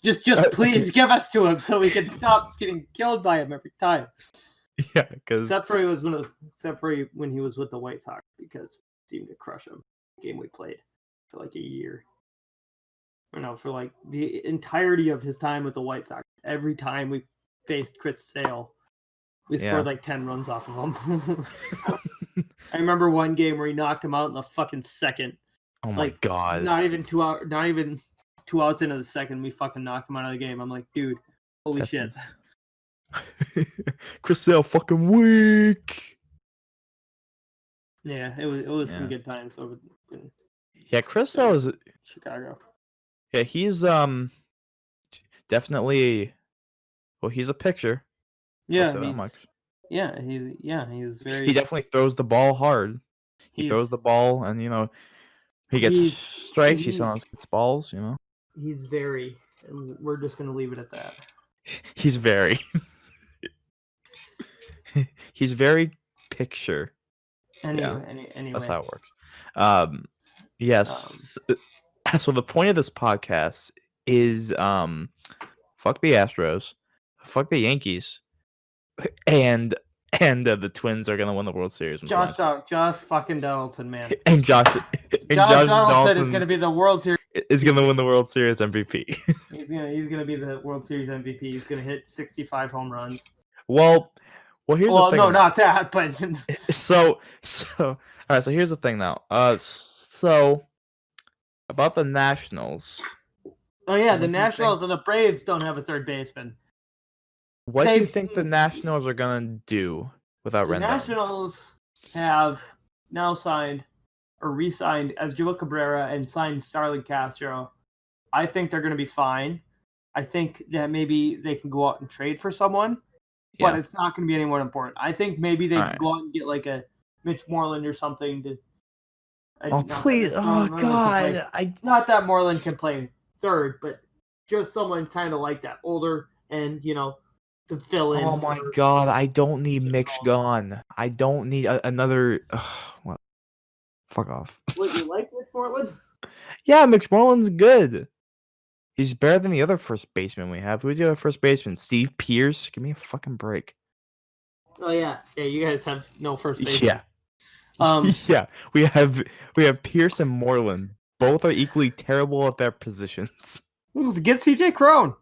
Just please give us to him so we can stop getting killed by him every time. Yeah, because except for when he was with the White Sox, because we seemed to crush him. Game we played for like a year. For like the entirety of his time with the White Sox. Every time we faced Chris Sale, we scored like 10 runs off of him. I remember one game where he knocked him out in the fucking second. Oh my god! Not even 2 outs into the second, we fucking knocked him out of the game. I'm like, dude, holy shit. Chris Sale fucking weak. Yeah, it was some good times over. Yeah, Chris Sale is Chicago. Yeah, he's definitely. Well, he's a pitcher. Yeah, he's very. He definitely throws the ball hard. He throws the ball, and he gets strikes. He sometimes gets balls. He's very, and we're just gonna leave it at that. He's very. He's very picture. Anyway, that's how it works. Yes. So the point of this podcast is fuck the Astros, fuck the Yankees, and the Twins are gonna win the World Series. Josh fucking Donaldson, man. And Josh Donaldson is gonna be the World Series. Is gonna win the World Series MVP. He's gonna be the World Series MVP. He's gonna hit 65 home runs. Well, here's the thing. No, not that, but so all right. So here's the thing now. So about the Nationals. Oh yeah, the Nationals and the Braves don't have a third baseman. What do you think the Nationals are gonna do without Rendon? The Nationals have now signed or re-signed Asdrubal Cabrera and signed Starlin Castro. I think they're gonna be fine. I think that maybe they can go out and trade for someone, but it's not gonna be anyone important. I think maybe they can go out and get like a Mitch Moreland or something to. Please! Oh God! Not that Moreland can play third, but just someone kind of like that, older and to fill in. Oh my God! I don't need Mitch gone. I don't need another. What? Fuck off. What, you like Mitch Moreland? Yeah, Mitch Moreland's good. He's better than the other first baseman we have. Who's the other first baseman? Steve Pearce? Give me a fucking break. Oh yeah, you guys have no first baseman. Yeah. Yeah, we have Pearce and Moreland. Both are equally terrible at their positions. Get CJ Cron.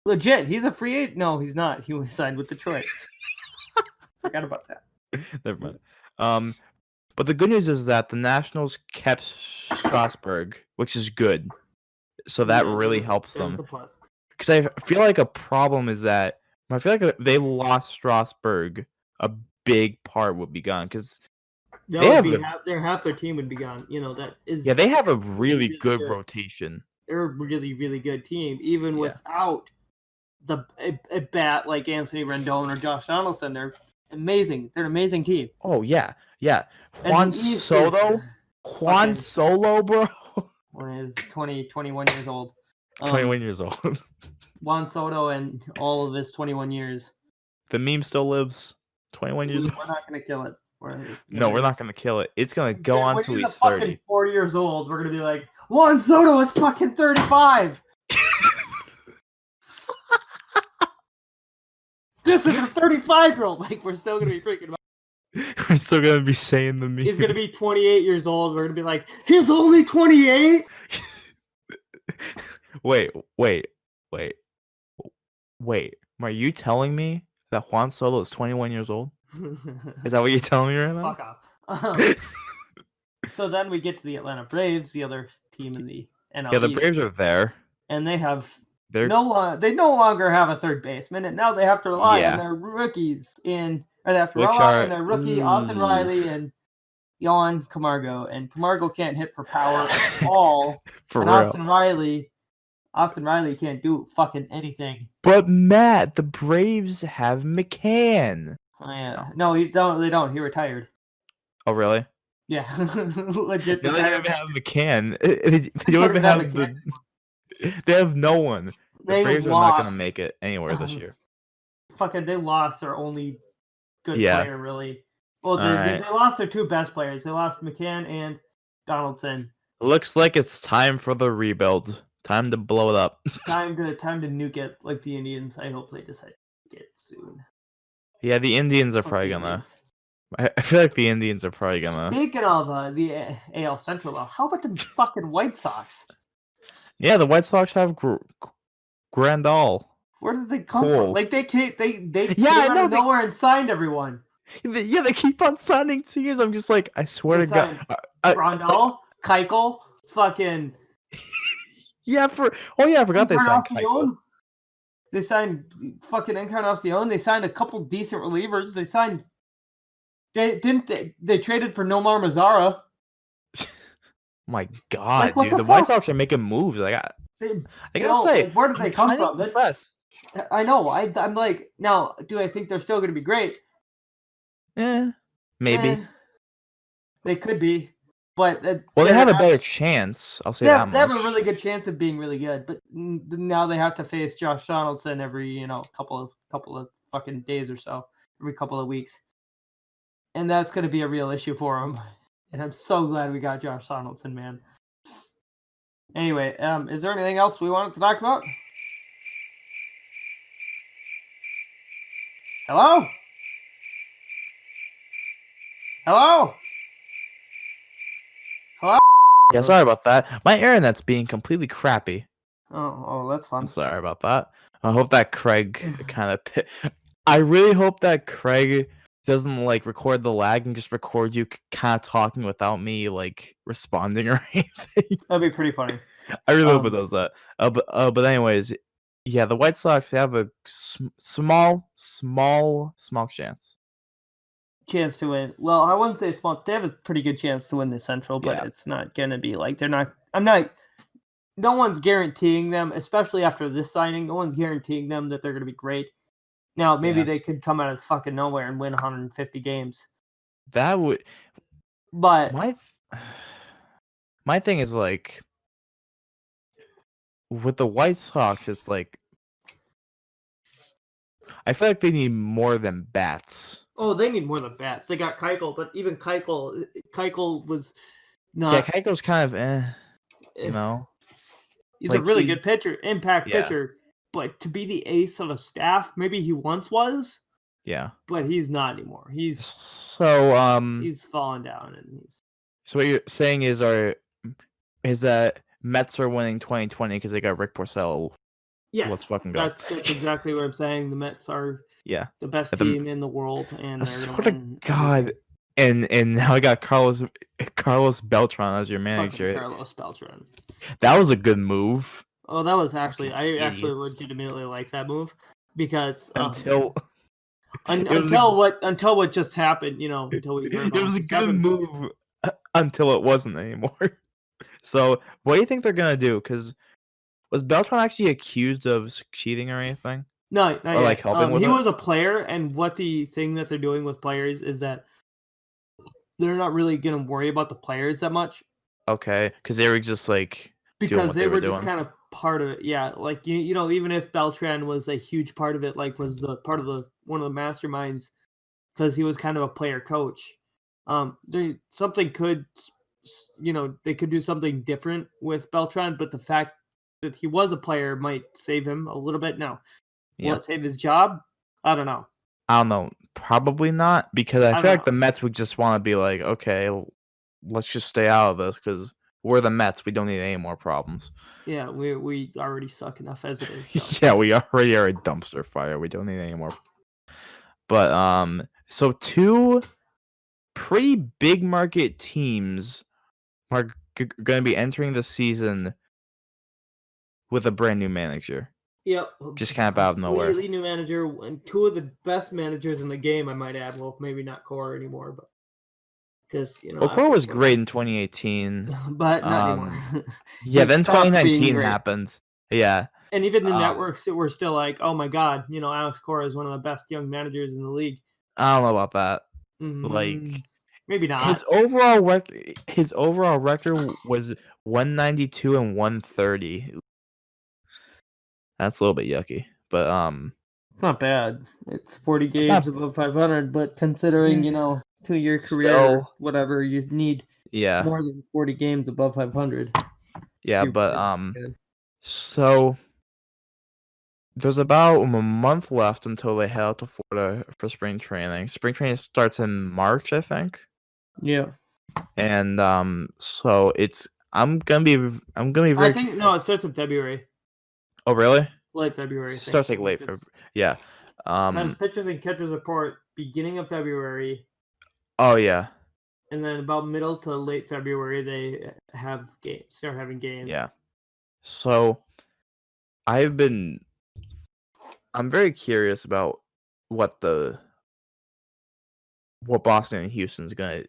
Legit, he's a free agent. No, he's not. He was signed with Detroit. Forgot about that. Never mind. But the good news is that the Nationals kept Strasburg, which is good. So that really helps them. because I feel like a problem is that I feel like if they lost Strasburg, a big part would be gone because That they would have be half their team would be gone. That is. yeah, they have a really really good good. rotation. They're a really, really good team, even without a bat like Anthony Rendon or Josh Donaldson. They're amazing. They're an amazing team. Oh yeah. And Juan Solo, bro. When he's 21 years old. 21 years old. Juan Soto and all of his 21 years. The meme still lives. 21 years old. We're not going to kill it. We're not going to kill it. It's going to go on till he's 30. 4 years old, we're going to be like, Juan Soto is fucking 35. This is a 35-year-old. Like, we're still going to be freaking about. We're still going to be saying the meme. He's going to be 28 years old. We're going to be like, he's only 28? Wait. Are you telling me that Juan Solo is 21 years old? Is that what you're telling me right now? Fuck off. So then we get to the Atlanta Braves, the other team in the NL Yeah, the East, Braves are there. and they no longer have a third baseman, and now they have to rely on their rookies on their rookie Austin Riley and Yohan Camargo, and Camargo can't hit for power at all. And Austin Riley can't do fucking anything. But Matt, the Braves have McCann. Oh, yeah. No, they don't. He retired. Oh, really? Yeah. Legit. They don't even have McCann. They don't even have They have no one. The Braves are not going to make it anywhere this year. Fucking, they lost their only good player, really. Well, they lost their two best players. They lost McCann and Donaldson. Looks like it's time for the rebuild. Time to blow it up. Time to nuke it like the Indians. I hope they decide to get soon. Yeah, the Indians are probably gonna. I feel like the Indians are probably gonna. Speaking of the AL Central, though, how about the fucking White Sox? Yeah, the White Sox have Grandal. Where did they come from? Like they came out of nowhere and signed everyone. They keep on signing teams. I'm just like, I swear to God. Grandal, Keuchel, fucking. I forgot they signed Keuchel. They signed fucking Encarnacion. They signed a couple decent relievers. They traded for Nomar Mazara. My God, dude, the White Sox are making moves. I gotta say, where did they come from? I know. I'm like, now, do I think they're still going to be great? Maybe. They could be, but they have a better chance. I'll say that much. They have a really good chance of being really good, but now they have to face Josh Donaldson every couple of fucking days or so, every couple of weeks, and that's going to be a real issue for them. And I'm so glad we got Josh Donaldson, man. Anyway, is there anything else we wanted to talk about? Hello? Yeah, sorry about that. My internet's being completely crappy. Oh, that's fun. I'm sorry about that. I hope that Craig I really hope that Craig doesn't like record the lag and just record you kind of talking without me like responding or anything. That'd be pretty funny. I really hope it does that. But anyways, yeah, the White Sox have a small chance to win. Well, I wouldn't say small. They have a pretty good chance to win the Central, but it's not gonna be like they're not. No one's guaranteeing them, especially after this signing. No one's guaranteeing them that they're gonna be great. Now, maybe they could come out of fucking nowhere and win 150 games. That would. But my thing is like with the White Sox, it's like I feel like they need more than bats. Oh, they need more than bats. They got Keuchel, but even Keuchel was not. Yeah, Keuchel's kind of, He's a really good pitcher, impact pitcher. But to be the ace of a staff, maybe he once was. Yeah. But he's not anymore. He's fallen down, and So what you're saying is that Mets are winning 2020 because they got Rick Porcello. Yes, let's fucking go. That's exactly what I'm saying. The Mets are the best team in the world, and I swear to God. And now I got Carlos Beltran as your manager. Carlos Beltran. That was a good move. Oh, that was actually Fucking actually idiots. legitimately like that move because Until until what just happened, until we heard about it was what a just good happened. move until it wasn't anymore. So, what do you think they're gonna do? Because was Beltran actually accused of cheating or anything, No, not or like yet. helping with He it? was a player, and what the thing that they're doing with players is that they're not really gonna worry about the players that much Okay, because they were just like doing because what they they were were just doing. kind of part of it. Yeah, like even if Beltran was a huge part of it, like was the part of the one of the masterminds because he was kind of a player coach. Something could, they could do something different with Beltran, but the fact that he was a player might save him a little bit. Now, will Yeah, it save his job? I don't know. I don't know. Probably not, because I I feel don't like know. the Mets would just want to be like, okay, let's just stay out of this because we're the Mets. We don't need any more problems. Yeah, we already suck enough as it is. So. Yeah, we already are a dumpster fire. We don't need any more. But so two pretty big market teams are going to be entering the season with a brand new manager. Yep, Just kind of out of nowhere. completely new manager and two of the best managers in the game. I might add. Well, maybe not Core anymore, but because Well, Core was great in 2018. but not anymore. Yeah, It then stopped being 2019 great. happened. Yeah. And even the networks that were still like, oh my god, Alex Cora is one of the best young managers in the league. I don't know about that. Maybe not. His overall record was 192 and 130. That's a little bit yucky, but it's not bad. It's 40 it's games not, above 500, but considering 2-year career, so whatever, you need yeah, more than 40 games above 500. yeah, but so there's about a month left until they head out to Florida for spring training. Spring training starts in March, I think. Yeah. And so I'm gonna be very. I think no, it starts in February. Oh really? Late February. I Starts like think. late February. Yeah. Has pitchers and catchers report beginning of February, Oh yeah. and then about middle to late February they start having games. Yeah. So I'm very curious about what Boston and Houston's gonna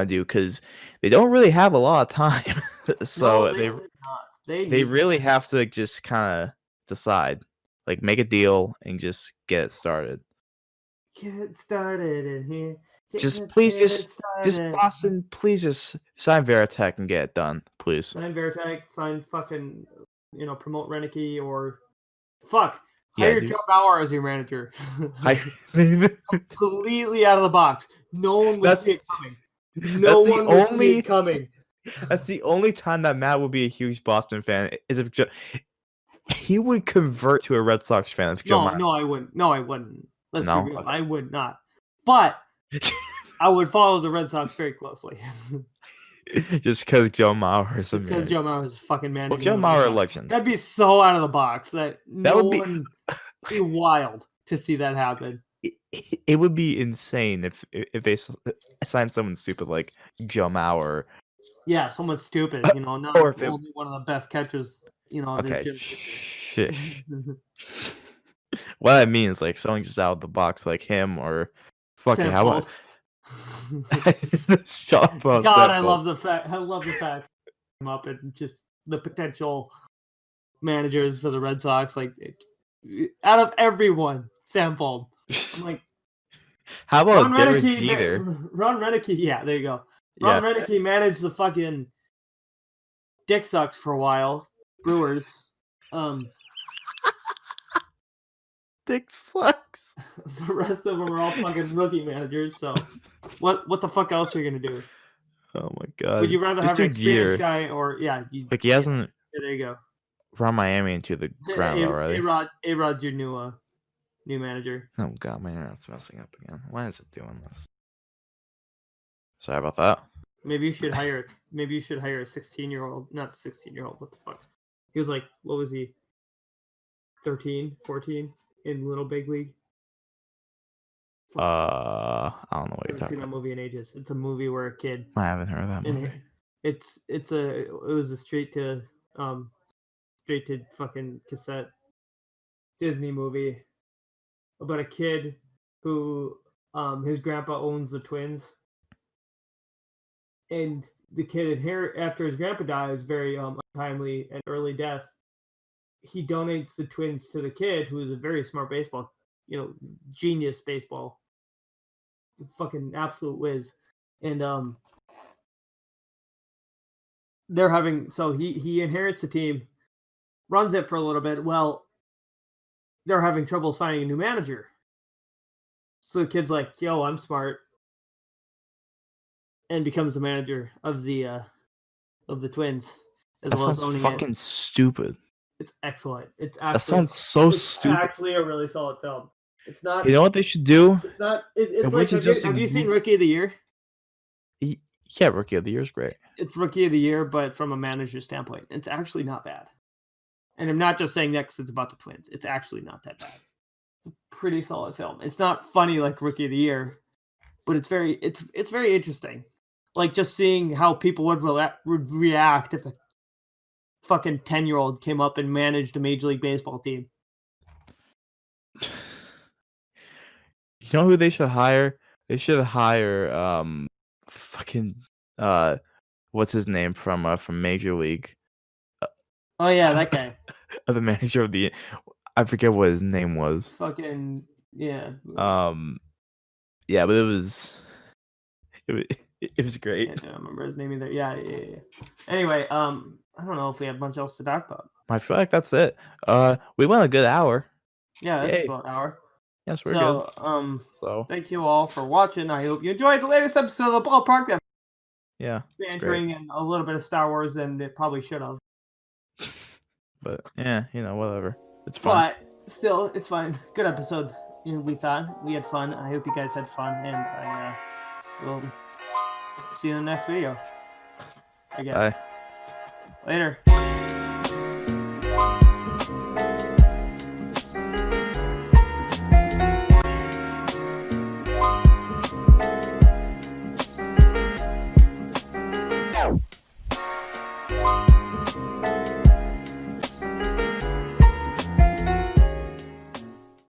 do, because they don't really have a lot of time. So No, they did not. they really have to just kind of decide, like make a deal and just get it started. Get started in here. Just Started. Boston, please just sign Veritek and get it done, please. Sign Veritek, sign fucking, promote Renicky or fuck. Yeah, Hire dude. Joe Bauer as your manager. Completely out of the box. No one would see it coming. No one would see it coming. That's the only time that Matt would be a huge Boston fan, is if he would convert to a Red Sox fan if Joe. No, I wouldn't. No, I wouldn't. Let's be real. Okay. I would not. But I would follow the Red Sox very closely. Just because Joe Mauer is just because Joe Mauer is fucking manager. Well, Joe Mauer legend. That'd be so out of the box that would be wild to see that happen. It would be insane if they signed someone stupid like Joe Mauer. Yeah, someone stupid, not or if only one of the best catchers, okay, shish. What I mean is like someone just out of the box like him, or fucking how about God, I love the fact him up and just the potential managers for the Red Sox, like out of everyone sampled. I'm like, how about Derek Jeter? Ron Renicky, yeah, there you go. Ron Renicky managed the fucking Dick Sucks for a while. Brewers. Dick Sucks. The rest of them are all fucking rookie managers. So, what the fuck else are you gonna do? Oh my god. Would you rather have an experienced guy or he hasn't? Yeah, there you go. Run Miami into the ground already. A-Rod's your new manager. Oh god, my internet's messing up again. Why is it doing this? Sorry about that. Maybe you should hire a 16-year-old, not 16-year-old. What the fuck? He was like, what was he? 13, 14 in Little Big League. I don't know what you're talking about. I haven't seen that movie in ages. It's a movie where a kid. I haven't heard of that movie. It was a straight to straight to fucking cassette Disney movie about a kid who his grandpa owns the twins, and the kid after his grandpa dies very untimely and early death. He donates the twins to the kid, who is a very smart baseball, genius baseball, fucking absolute whiz, and they're having he inherits the team, runs it for a little bit. Well, they're having troubles finding a new manager. So the kid's like, "Yo, I'm smart," and becomes the manager of the Twins, as well as owning fucking stupid. It's excellent. It's actually that sounds so stupid. It's actually a really solid film. It's not. You know what they should do? It's not. It's like have you seen Rookie of the Year? Yeah, Rookie of the Year is great. It's Rookie of the Year, but from a manager standpoint, it's actually not bad. And I'm not just saying that because it's about the Twins. It's actually not that bad. It's a pretty solid film. It's not funny like Rookie of the Year, but it's very interesting. Like just seeing how people would react if a fucking 10-year-old came up and managed a Major League Baseball team. You know who they should hire? They should hire fucking what's his name from Major League? Oh yeah, that guy. The manager of the, I forget what his name was. Fucking yeah. Yeah, but it was great. I don't remember his name either. Yeah. Anyway, I don't know if we have much else to talk about. I feel like that's it. We went a good hour. Yeah, that's an hour. Yes, we're good. So thank you all for watching. I hope you enjoyed the latest episode of the Ballpark. Yeah, bantering and a little bit of Star Wars than it probably should have. But yeah, whatever. It's fun. But still, it's fine. Good episode. We thought we had fun. I hope you guys had fun, and I will see you in the next video. I guess. Bye. Later.